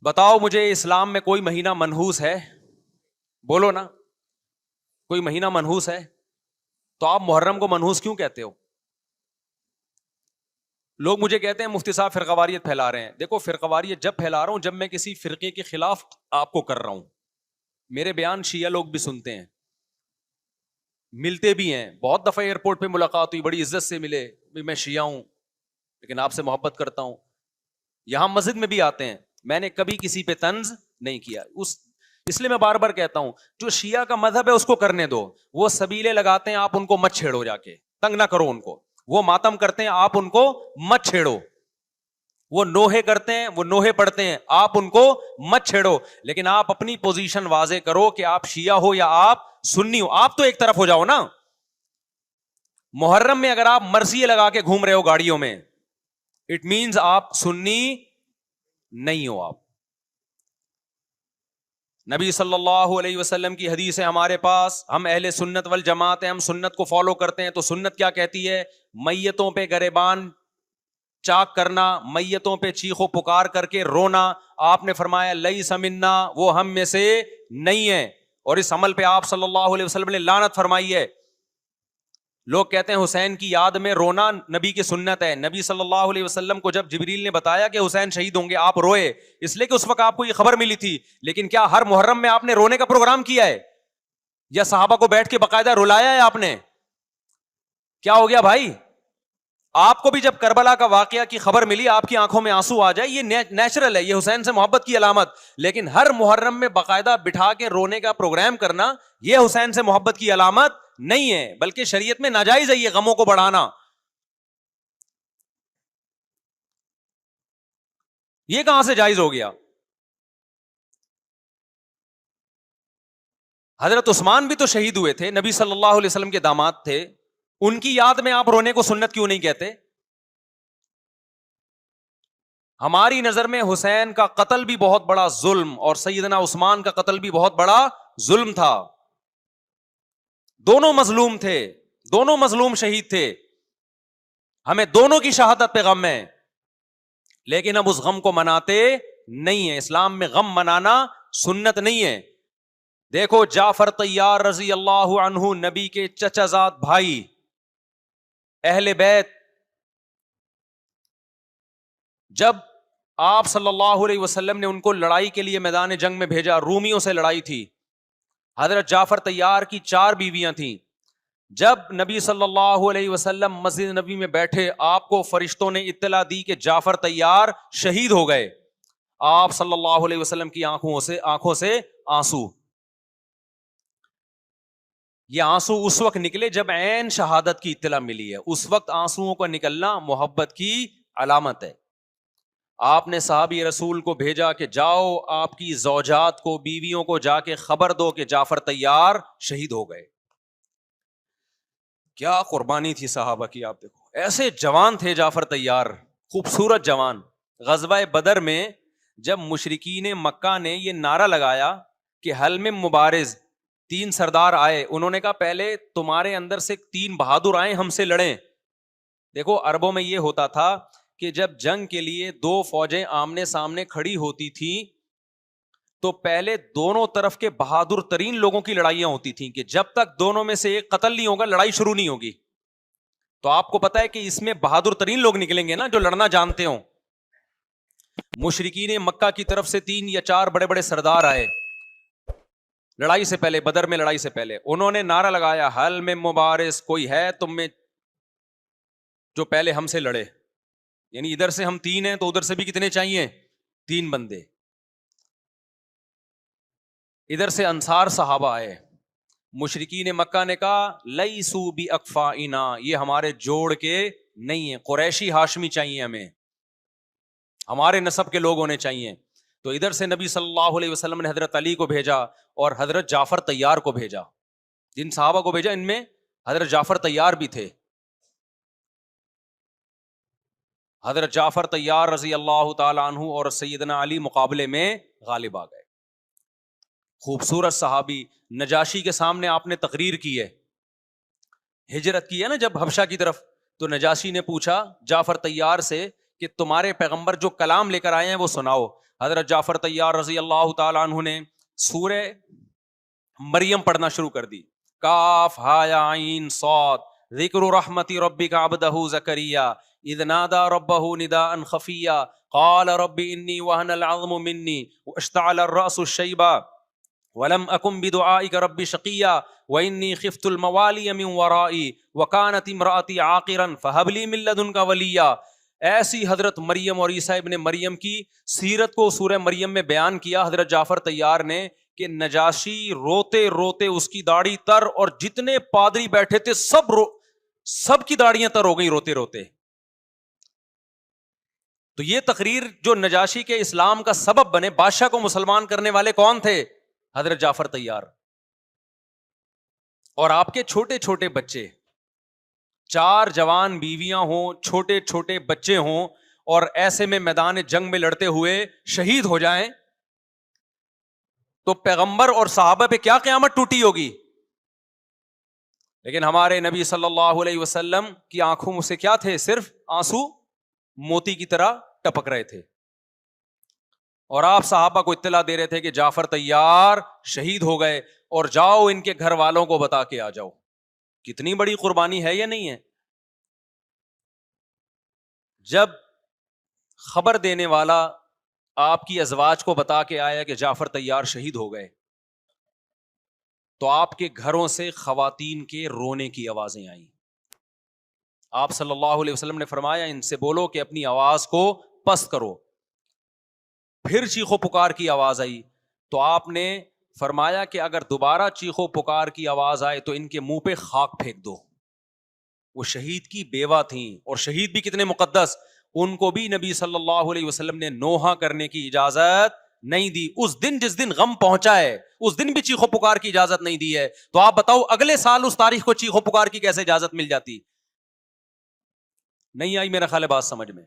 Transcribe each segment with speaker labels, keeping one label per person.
Speaker 1: بتاؤ مجھے اسلام میں کوئی مہینہ منحوس ہے؟ بولو نا، کوئی مہینہ منحوس ہے؟ تو آپ محرم کو منحوس کیوں کہتے ہو؟ لوگ مجھے کہتے ہیں مفتی صاحب فرقہ واریت پھیلا رہے ہیں. دیکھو فرقہ واریت جب پھیلا رہا ہوں جب میں کسی فرقے کے خلاف آپ کو کر رہا ہوں. میرے بیان شیعہ لوگ بھی سنتے ہیں، ملتے بھی ہیں، بہت دفعہ ایئرپورٹ پہ ملاقات ہوئی، بڑی عزت سے ملے، میں شیعہ ہوں لیکن آپ سے محبت کرتا ہوں. یہاں مسجد میں بھی آتے ہیں، میں نے کبھی کسی پہ طنز نہیں کیا. اس لیے میں بار بار کہتا ہوں جو شیعہ کا مذہب ہے اس کو کرنے دو. وہ سبیلے لگاتے ہیں، آپ ان کو مت چھیڑو، جا کے تنگ نہ کرو ان کو. وہ ماتم کرتے ہیں، آپ ان کو مت چھیڑو. وہ نوحے کرتے ہیں، وہ نوحے پڑھتے ہیں، آپ ان کو مت چھیڑو. لیکن آپ اپنی پوزیشن واضح کرو کہ آپ شیعہ ہو یا آپ سنی ہو. آپ تو ایک طرف ہو جاؤ نا. محرم میں اگر آپ مرثیے لگا کے گھوم رہے ہو گاڑیوں میں، اٹ مینز آپ سنی نہیں ہو. آپ نبی صلی اللہ علیہ وسلم کی حدیث ہے ہمارے پاس، ہم اہل سنت والجماعت ہیں، ہم سنت کو فالو کرتے ہیں. تو سنت کیا کہتی ہے؟ میتوں پہ گریبان چاک کرنا، میتوں پہ چیخ و پکار کر کے رونا. آپ نے فرمایا لیس منا، وہ ہم میں سے نہیں ہے. اور اس عمل پہ آپ صلی اللہ علیہ وسلم نے لعنت فرمائی ہے. لوگ کہتے ہیں حسین کی یاد میں رونا نبی کی سنت ہے. نبی صلی اللہ علیہ وسلم کو جب جبریل نے بتایا کہ حسین شہید ہوں گے، آپ روئے، اس لیے کہ اس وقت آپ کو یہ خبر ملی تھی. لیکن کیا ہر محرم میں آپ نے رونے کا پروگرام کیا ہے؟ یا صحابہ کو بیٹھ کے باقاعدہ رلایا ہے آپ نے؟ کیا ہو گیا بھائی؟ آپ کو بھی جب کربلا کا واقعہ کی خبر ملی آپ کی آنکھوں میں آنسو آ جائے، یہ نیچرل ہے، یہ حسین سے محبت کی علامت. لیکن ہر محرم میں باقاعدہ بٹھا کے رونے کا پروگرام کرنا یہ حسین سے محبت کی علامت نہیں ہے، بلکہ شریعت میں ناجائز ہے یہ غموں کو بڑھانا. یہ کہاں سے جائز ہو گیا؟ حضرت عثمان بھی تو شہید ہوئے تھے، نبی صلی اللہ علیہ وسلم کے داماد تھے. ان کی یاد میں آپ رونے کو سنت کیوں نہیں کہتے؟ ہماری نظر میں حسین کا قتل بھی بہت بڑا ظلم اور سیدنا عثمان کا قتل بھی بہت بڑا ظلم تھا. دونوں مظلوم تھے، دونوں مظلوم شہید تھے، ہمیں دونوں کی شہادت پہ غم ہے، لیکن اب اس غم کو مناتے نہیں ہیں. اسلام میں غم منانا سنت نہیں ہے. دیکھو جعفر طیار رضی اللہ عنہ، نبی کے چچا زاد بھائی، اہل بیت، جب آپ صلی اللہ علیہ وسلم نے ان کو لڑائی کے لیے میدان جنگ میں بھیجا، رومیوں سے لڑائی تھی. حضرت جعفر طیار کی 4 بیویاں تھیں. جب نبی صلی اللہ علیہ وسلم مسجد نبی میں بیٹھے، آپ کو فرشتوں نے اطلاع دی کہ جعفر طیار شہید ہو گئے. آپ صلی اللہ علیہ وسلم کی آنکھوں سے آنسو. یہ آنسو اس وقت نکلے جب عین شہادت کی اطلاع ملی ہے. اس وقت آنسوؤں کا نکلنا محبت کی علامت ہے. آپ نے صحابی رسول کو بھیجا کہ جاؤ آپ کی زوجات کو، بیویوں کو جا کے خبر دو کہ جعفر طیار شہید ہو گئے. کیا قربانی تھی صحابہ کی! آپ دیکھو ایسے جوان تھے جعفر طیار، خوبصورت جوان. غزوہ بدر میں جب مشرکین مکہ نے یہ نعرہ لگایا کہ حل میں مبارز، 3 سردار آئے، انہوں نے کہا پہلے تمہارے اندر سے 3 بہادر آئیں ہم سے لڑیں. دیکھو عربوں میں یہ ہوتا تھا کہ جب جنگ کے لیے 2 فوجیں آمنے سامنے کھڑی ہوتی تھیں تو پہلے دونوں طرف کے بہادر ترین لوگوں کی لڑائیاں ہوتی تھیں کہ جب تک دونوں میں سے ایک قتل نہیں ہوگا لڑائی شروع نہیں ہوگی. تو آپ کو پتا ہے کہ اس میں بہادر ترین لوگ نکلیں گے نا جو لڑنا جانتے ہوں. مشرکین مکہ کی طرف سے 3 یا 4 بڑے بڑے سردار آئے لڑائی سے پہلے، بدر میں لڑائی سے پہلے. انہوں نے نعرہ لگایا حل میں مبارز، کوئی ہے تم میں جو پہلے ہم سے لڑے؟ یعنی ادھر سے ہم 3 ہیں تو ادھر سے بھی کتنے چاہیے؟ 3 بندے. ادھر سے انصار صحابہ آئے. مشرکین مکہ نے کہا لیسو بی اکفائنا، یہ ہمارے جوڑ کے نہیں ہیں، قریشی ہاشمی چاہیے ہمیں، ہمارے نسب کے لوگ ہونے چاہیے. تو ادھر سے نبی صلی اللہ علیہ وسلم نے حضرت علی کو بھیجا اور حضرت جعفر طیار کو بھیجا. جن صحابہ کو بھیجا ان میں حضرت جعفر طیار بھی تھے. حضرت جعفر طیار رضی اللہ تعالی عنہ اور سیدنا علی مقابلے میں غالب آ گئے. خوبصورت صحابی، نجاشی کے سامنے آپ نے تقریر کی ہے، ہجرت کی ہے نا جب حبشہ کی طرف، تو نجاشی نے پوچھا جعفر طیار سے کہ تمہارے پیغمبر جو کلام لے کر آئے ہیں وہ سناؤ. حضرت جعفر طیار رضی اللہ تعالیٰ عنہ نے سورہ مریم پڑھنا شروع کر دی. کاف ہا یا عین صاد ذکر رحمت ربک عبدہ زکریا اذ نادى ربه نداء خفیا قال رب انی وهن العظم منی واشتعل الرأس شیبا ولم اکن بدعائک رب شقیا وانی خفت الموالی من ورائي وكانت امرأتی عاقرا فهب لي من لدنک ولیا. ایسی حضرت مریم اور عیسیٰ ابن مریم کی سیرت کو سورہ مریم میں بیان کیا حضرت جعفر طیار نے کہ نجاشی روتے روتے اس کی داڑھی تر اور جتنے پادری بیٹھے تھے سب کی داڑیاں تر ہو گئی روتے روتے. تو یہ تقریر جو نجاشی کے اسلام کا سبب بنے, بادشاہ کو مسلمان کرنے والے کون تھے؟ حضرت جعفر طیار. اور آپ کے چھوٹے چھوٹے بچے, 4 جوان بیویاں ہوں, چھوٹے چھوٹے بچے ہوں, اور ایسے میں میدان جنگ میں لڑتے ہوئے شہید ہو جائیں تو پیغمبر اور صحابہ پہ کیا قیامت ٹوٹی ہوگی. لیکن ہمارے نبی صلی اللہ علیہ وسلم کی آنکھوں سے کیا تھے؟ صرف آنسو موتی کی طرح ٹپک رہے تھے. اور آپ صحابہ کو اطلاع دے رہے تھے کہ جعفر طیار شہید ہو گئے اور جاؤ ان کے گھر والوں کو بتا کے آ جاؤ. کتنی بڑی قربانی ہے یا نہیں ہے؟ جب خبر دینے والا آپ کی ازواج کو بتا کے آیا کہ جعفر طیار شہید ہو گئے تو آپ کے گھروں سے خواتین کے رونے کی آوازیں آئیں. آپ صلی اللہ علیہ وسلم نے فرمایا ان سے بولو کہ اپنی آواز کو پست کرو. پھر چیخو پکار کی آواز آئی تو آپ نے فرمایا کہ اگر دوبارہ چیخو پکار کی آواز آئے تو ان کے منہ پہ خاک پھینک دو. وہ شہید کی بیوہ تھیں, اور شہید بھی کتنے مقدس, ان کو بھی نبی صلی اللہ علیہ وسلم نے نوحہ کرنے کی اجازت نہیں دی. اس دن جس دن غم پہنچا ہے اس دن بھی چیخو پکار کی اجازت نہیں دی ہے. تو آپ بتاؤ اگلے سال اس تاریخ کو چیخو پکار کی کیسے اجازت مل جاتی؟ نہیں آئی میرا خیال ہے بات سمجھ میں.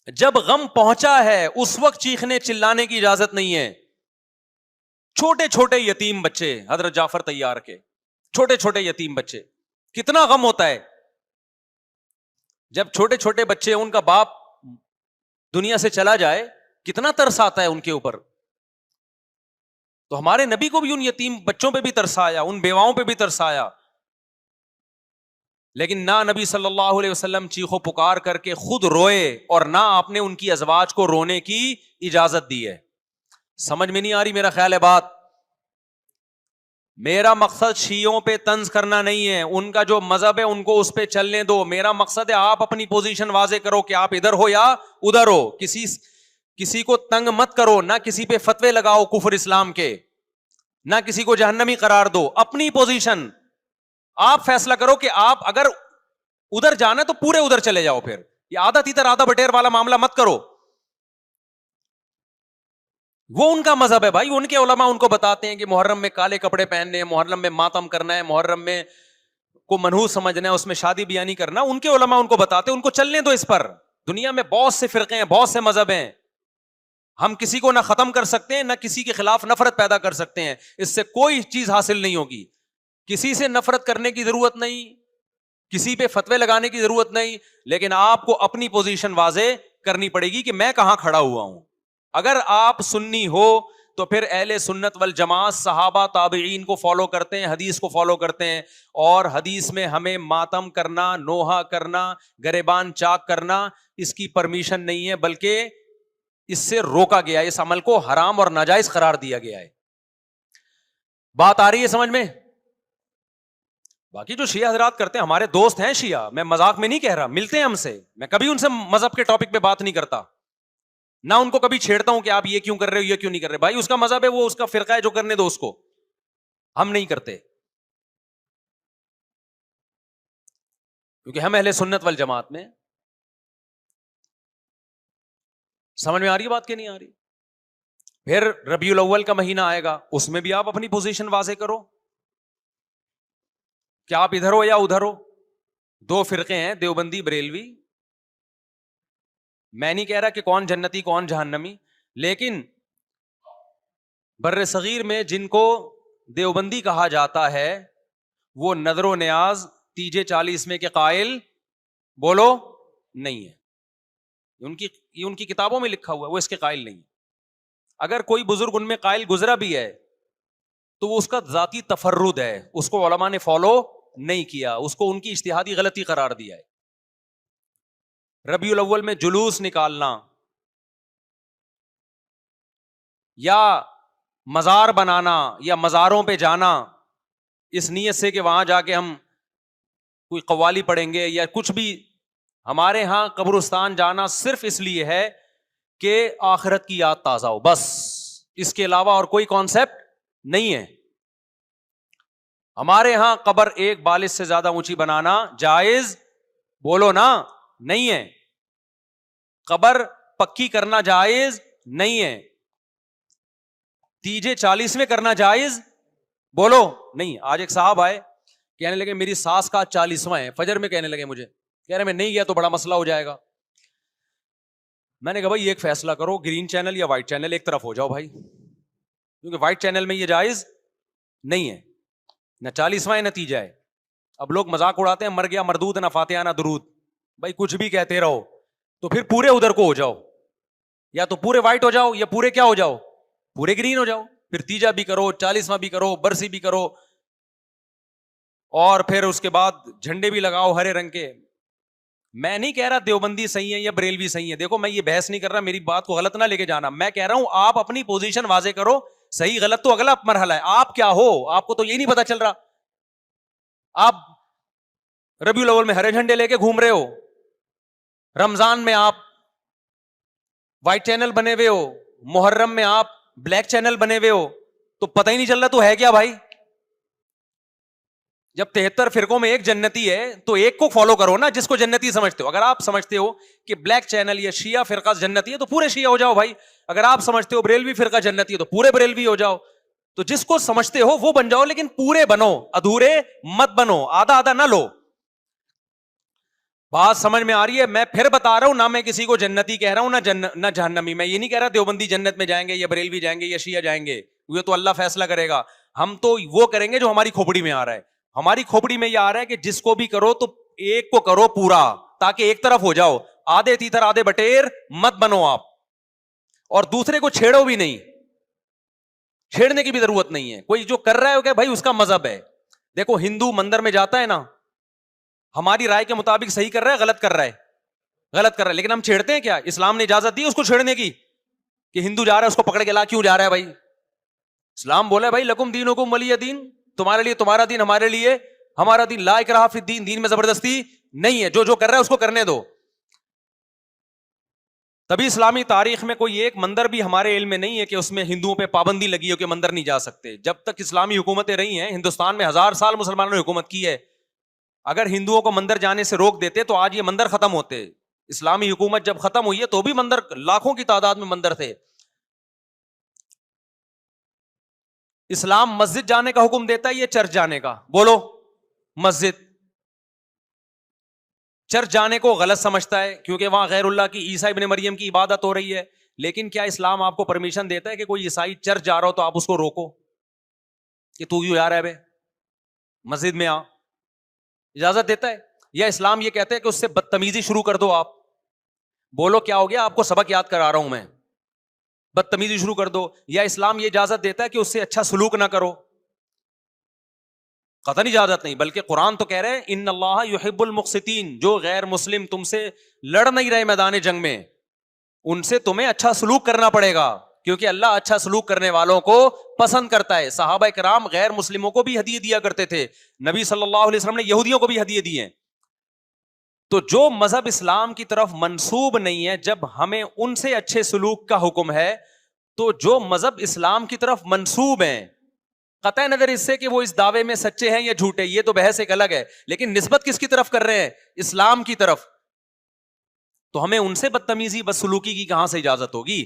Speaker 1: جب غم پہنچا ہے اس وقت چیخنے چلانے کی اجازت نہیں ہے. چھوٹے چھوٹے یتیم بچے, حضرت جعفر طیار کے چھوٹے چھوٹے یتیم بچے, کتنا غم ہوتا ہے جب چھوٹے چھوٹے بچے ان کا باپ دنیا سے چلا جائے, کتنا ترس آتا ہے ان کے اوپر. تو ہمارے نبی کو بھی ان یتیم بچوں پہ بھی ترس آیا, ان بیواؤں پہ بھی ترس آیا. لیکن نہ نبی صلی اللہ علیہ وسلم چیخو پکار کر کے خود روئے اور نہ آپ نے ان کی ازواج کو رونے کی اجازت دی ہے. سمجھ میں نہیں آ رہی میرا خیال ہے بات. میرا مقصد شیعوں پہ طنز کرنا نہیں ہے, ان کا جو مذہب ہے ان کو اس پہ چلنے دو. میرا مقصد ہے آپ اپنی پوزیشن واضح کرو کہ آپ ادھر ہو یا ادھر ہو. کسی کو تنگ مت کرو, نہ کسی پہ فتوے لگاؤ کفر اسلام کے, نہ کسی کو جہنمی قرار دو. اپنی پوزیشن آپ فیصلہ کرو کہ آپ اگر ادھر جانا ہے تو پورے ادھر چلے جاؤ. پھر یہ آدھا تیتر آدھا بٹیر والا معاملہ مت کرو. وہ ان کا مذہب ہے بھائی, ان کے علماء ان کو بتاتے ہیں کہ محرم میں کالے کپڑے پہننے ہیں, محرم میں ماتم کرنا ہے, محرم میں کو منحوس سمجھنا ہے, اس میں شادی بیاہ نہیں کرنا. ان کے علماء ان کو بتاتے ہیں, ان کو چلنے دو اس پر. دنیا میں بہت سے فرقے ہیں, بہت سے مذہب ہیں, ہم کسی کو نہ ختم کر سکتے ہیں نہ کسی کے خلاف نفرت پیدا کر سکتے ہیں. اس سے کوئی چیز حاصل نہیں ہوگی. کسی سے نفرت کرنے کی ضرورت نہیں, کسی پہ فتوے لگانے کی ضرورت نہیں, لیکن آپ کو اپنی پوزیشن واضح کرنی پڑے گی کہ میں کہاں کھڑا ہوا ہوں. اگر آپ سنی ہو تو پھر اہل سنت والجماعت صحابہ تابعین کو فالو کرتے ہیں, حدیث کو فالو کرتے ہیں, اور حدیث میں ہمیں ماتم کرنا, نوحہ کرنا, گریبان چاک کرنا اس کی پرمیشن نہیں ہے, بلکہ اس سے روکا گیا ہے, اس عمل کو حرام اور ناجائز قرار دیا گیا ہے. بات آ رہی ہے سمجھ میں؟ باقی جو شیعہ حضرات کرتے ہیں, ہمارے دوست ہیں شیعہ, میں مذاق میں نہیں کہہ رہا, ملتے ہیں ہم سے, میں کبھی ان سے مذہب کے ٹاپک پہ بات نہیں کرتا, نہ ان کو کبھی چھیڑتا ہوں کہ آپ یہ کیوں کر رہے ہو, یہ کیوں نہیں کر رہے. بھائی اس کا مذہب ہے, وہ اس کا فرقہ ہے, جو کرنے دو اس کو, ہم نہیں کرتے, کیونکہ ہم اہل سنت والجماعت میں. سمجھ میں آ رہی ہے بات کہ نہیں آ رہی؟ پھر ربیع الاول کا مہینہ آئے گا, اس میں بھی آپ اپنی پوزیشن واضح کرو کہ آپ ادھر ہو یا ادھر ہو. 2 فرقے ہیں, دیوبندی بریلوی. میں نہیں کہہ رہا کہ کون جنتی کون جہنمی, لیکن بر صغیر میں جن کو دیوبندی کہا جاتا ہے وہ نظر و نیاز تیجے 40 کے قائل بولو نہیں ہے. ان کی کتابوں میں لکھا ہوا ہے, وہ اس کے قائل نہیں ہے. اگر کوئی بزرگ ان میں قائل گزرا بھی ہے تو وہ اس کا ذاتی تفرد ہے, اس کو علماء نے فالو نہیں کیا, اس کو ان کی اجتہادی غلطی قرار دیا ہے. ربیع الاول میں جلوس نکالنا یا مزار بنانا یا مزاروں پہ جانا اس نیت سے کہ وہاں جا کے ہم کوئی قوالی پڑھیں گے یا کچھ بھی, ہمارے ہاں قبرستان جانا صرف اس لیے ہے کہ آخرت کی یاد تازہ ہو, بس اس کے علاوہ اور کوئی کانسیپٹ نہیں ہے. ہمارے ہاں قبر ایک بالش سے زیادہ اونچی بنانا جائز, بولو نا, نہیں ہے. قبر پکی کرنا جائز نہیں ہے. تیجے 40 کرنا جائز, بولو نہیں. آج ایک صاحب آئے, کہنے لگے میری ساس کا 40واں ہے, فجر میں کہنے لگے مجھے, کہہ رہے میں نہیں گیا تو بڑا مسئلہ ہو جائے گا. میں نے کہا بھائی ایک فیصلہ کرو, گرین چینل یا وائٹ چینل, ایک طرف ہو جاؤ بھائی, کیونکہ وائٹ چینل میں یہ جائز نہیں ہے, نہ 40واں نتیجہ ہے. اب لوگ مذاق اڑاتے ہیں, مر گیا مردود نہ فاتحہ نہ درود. بھائی کچھ بھی کہتے رہو تو پھر پورے ادھر کو ہو جاؤ, یا تو پورے وائٹ ہو جاؤ یا پورے کیا ہو جاؤ, پورے گرین ہو جاؤ. پھر تیجا بھی کرو, 40واں بھی کرو, برسی بھی کرو, اور پھر اس کے بعد جھنڈے بھی لگاؤ ہرے رنگ کے. میں نہیں کہہ رہا دیوبندی صحیح ہے یا بریلوی صحیح ہے, دیکھو میں یہ بحث نہیں کر رہا, میری بات کو غلط نہ لے کے جانا. میں کہہ رہا ہوں آپ اپنی پوزیشن واضح کرو, صحیح غلط تو اگلا مرحلہ ہے. آپ کیا ہو, آپ کو تو یہ نہیں پتا چل رہا. آپ ربیع الاول میں ہرے جھنڈے لے کے گھوم رہے ہو, رمضان میں آپ وائٹ چینل بنے ہوئے ہو, محرم میں آپ بلیک چینل بنے ہوئے ہو, تو پتہ ہی نہیں چل رہا تو ہے کیا بھائی. جب 73 فرقوں میں ایک جنتی ہے تو ایک کو فالو کرو نا جس کو جنتی سمجھتے ہو. اگر آپ سمجھتے ہو کہ بلیک چینل یا شیعہ فرقہ جنتی ہے تو پورے شیعہ ہو جاؤ بھائی. اگر آپ سمجھتے ہو بریلوی فرقہ جنتی ہے تو پورے بریلوی ہو جاؤ. تو جس کو سمجھتے ہو وہ بن جاؤ, لیکن پورے بنو, ادھورے مت بنو, آدھا آدھا نہ لو. بات سمجھ میں آ رہی ہے؟ میں پھر بتا رہا ہوں, نہ میں کسی کو جنتی کہہ رہا ہوں نہ جہنمی. میں یہ نہیں کہہ رہا دیوبندی جنت میں جائیں گے یا بریلوی جائیں گے یا شیعہ جائیں گے, یہ تو اللہ فیصلہ کرے گا. ہم تو وہ کریں گے جو ہماری کھوپڑی میں آ رہا ہے. ہماری کھوپڑی میں یہ آ رہا ہے کہ جس کو بھی کرو تو ایک کو کرو پورا, تاکہ ایک طرف ہو جاؤ. آدھے تیتر آدھے بٹیر مت بنو آپ, اور دوسرے کو چھیڑو بھی نہیں, چھیڑنے کی بھی ضرورت نہیں ہے. کوئی جو کر رہا ہے کہ بھائی اس کا مذہب ہے. دیکھو ہندو مندر میں جاتا ہے نا, ہماری رائے کے مطابق صحیح کر رہا ہے, غلط کر رہا ہے, غلط کر رہا ہے, لیکن ہم چھیڑتے ہیں کیا؟ اسلام نے اجازت دی اس کو چھیڑنے کی کہ ہندو جا رہا ہے اس کو پکڑ کے لا, کیوں جا رہا ہے بھائی؟ اسلام بولا بھائی لکم دینکم ولی دین, تمہارے لیے تمہارا دین, ہمارے لیے ہمارا دین. لا اکراہ فی الدین, دین میں زبردستی نہیں ہے, جو کر رہا ہے اس کو کرنے دو. تبھی اسلامی تاریخ میں کوئی ایک مندر بھی ہمارے علم میں نہیں ہے کہ اس میں ہندوؤں پہ پابندی لگی ہو کہ مندر نہیں جا سکتے. جب تک اسلامی حکومتیں رہی ہیں, ہندوستان میں 1000 سال مسلمانوں نے حکومت کی ہے. اگر ہندوؤں کو مندر جانے سے روک دیتے تو آج یہ مندر ختم ہوتے. اسلامی حکومت جب ختم ہوئی ہے تو بھی مندر لاکھوں کی تعداد میں مندر تھے. اسلام مسجد جانے کا حکم دیتا ہے یا چرچ جانے کا؟ بولو. مسجد. چرچ جانے کو غلط سمجھتا ہے کیونکہ وہاں غیر اللہ کی, عیسیٰ ابن مریم کی عبادت ہو رہی ہے. لیکن کیا اسلام آپ کو پرمیشن دیتا ہے کہ کوئی عیسائی چرچ جا رہا ہو تو آپ اس کو روکو کہ تو کیوں جا رہا ہے بے, مسجد میں آ؟ اجازت دیتا ہے؟ یا اسلام یہ کہتا ہے کہ اس سے بدتمیزی شروع کر دو آپ؟ بولو کیا ہو گیا؟ آپ کو سبق یاد کرا رہا ہوں میں, بدتمیزی شروع کر دو. یا اسلام یہ اجازت دیتا ہے کہ اس سے اچھا سلوک نہ کرو؟ قطعاً اجازت نہیں, بلکہ قرآن تو کہہ رہے ہیں ان اللہ یحب المقسطین, جو غیر مسلم تم سے لڑ نہیں رہے میدان جنگ میں, ان سے تمہیں اچھا سلوک کرنا پڑے گا, کیونکہ اللہ اچھا سلوک کرنے والوں کو پسند کرتا ہے. صحابہ کرام غیر مسلموں کو بھی ہدیے دیا کرتے تھے, نبی صلی اللہ علیہ وسلم نے یہودیوں کو بھی ہدیے دیے. تو جو مذہب اسلام کی طرف منسوب نہیں ہے, جب ہمیں ان سے اچھے سلوک کا حکم ہے, تو جو مذہب اسلام کی طرف منسوب ہیں, قطع نظر اس سے کہ وہ اس دعوے میں سچے ہیں یا جھوٹے, یہ تو بحث ایک الگ ہے, لیکن نسبت کس کی طرف کر رہے ہیں؟ اسلام کی طرف. تو ہمیں ان سے بدتمیزی بدسلوکی کی کہاں سے اجازت ہوگی؟